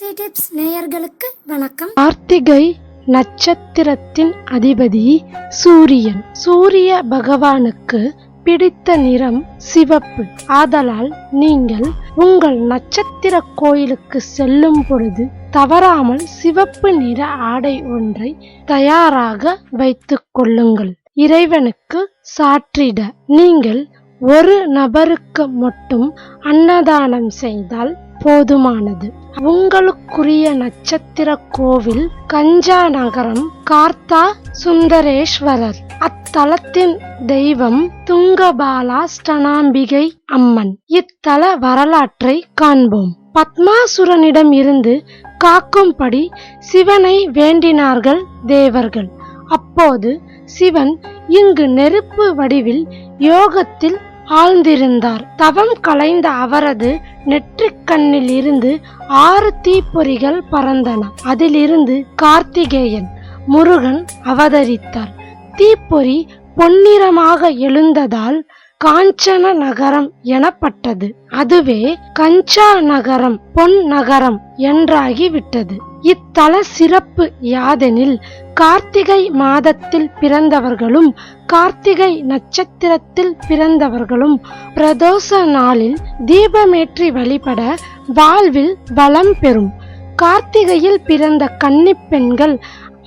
Easy tips நேயர்களுக்கு வணக்கம். கார்த்திகை நட்சத்திரத்தின் அதிபதி சூரியன். சூரிய பகவானுக்கு பிடித்த நிறம் சிவப்பு. ஆதலால் நீங்கள் உங்கள் நட்சத்திர கோயிலுக்கு செல்லும் பொழுது தவறாமல் சிவப்பு நிற ஆடை ஒன்றை தயாராக வைத்துக் கொள்ளுங்கள். இறைவனுக்கு சாற்றிட நீங்கள் ஒரு நபருக்கு மட்டும் அன்னதானம் செய்தால் போதுமானது. உங்களுக்குரிய நட்சத்திர கோவில் கஞ்சா நகரம் கார்த்தா சுந்தரேஸ்வரர். அத்தலத்தின் தெய்வம் துங்கபாலாஷ்டனாம்பிகை அம்மன். இத்தல வரலாற்றை காண்போம். பத்மாசுரனிடம் இருந்து காக்கும்படி சிவனை வேண்டினார்கள் தேவர்கள். அப்போது சிவன் இங்கு நெருப்பு வடிவில் யோகத்தில் ஆழ்ந்திருந்தார். தவம் கலைந்த அவரது நெற்றிக் கண்ணில் இருந்து 6 தீப்பொறிகள் பறந்தன. அதிலிருந்து கார்த்திகேயன் முருகன் அவதரித்தார். தீப்பொறி பொன்னிறமாக எழுந்ததால் காஞ்சன நகரம் எனப்பட்டது. அதுவே கஞ்சா நகரம் பொன் நகரம் என்றாகிவிட்டது. இத்தல சிறப்பு யாதெனில் கார்த்திகை மாதத்தில் பிறந்தவர்களும் கார்த்திகை நட்சத்திரத்தில் பிறந்தவர்களும் பிரதோஷ நாளில் தீபமேற்றி வழிபட வாழ்வில் வளம் பெறும். கார்த்திகையில் பிறந்த கன்னிப் பெண்கள்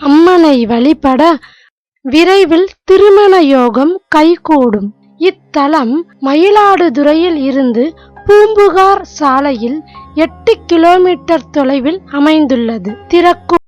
அம்மனை வழிபட விரைவில் திருமண யோகம் கைகூடும். இத்தலம் மயிலாடுதுறையில் இருந்து பூம்புகார் சாலையில் 8 கிலோமீட்டர் தொலைவில் அமைந்துள்ளது. திறக்கும்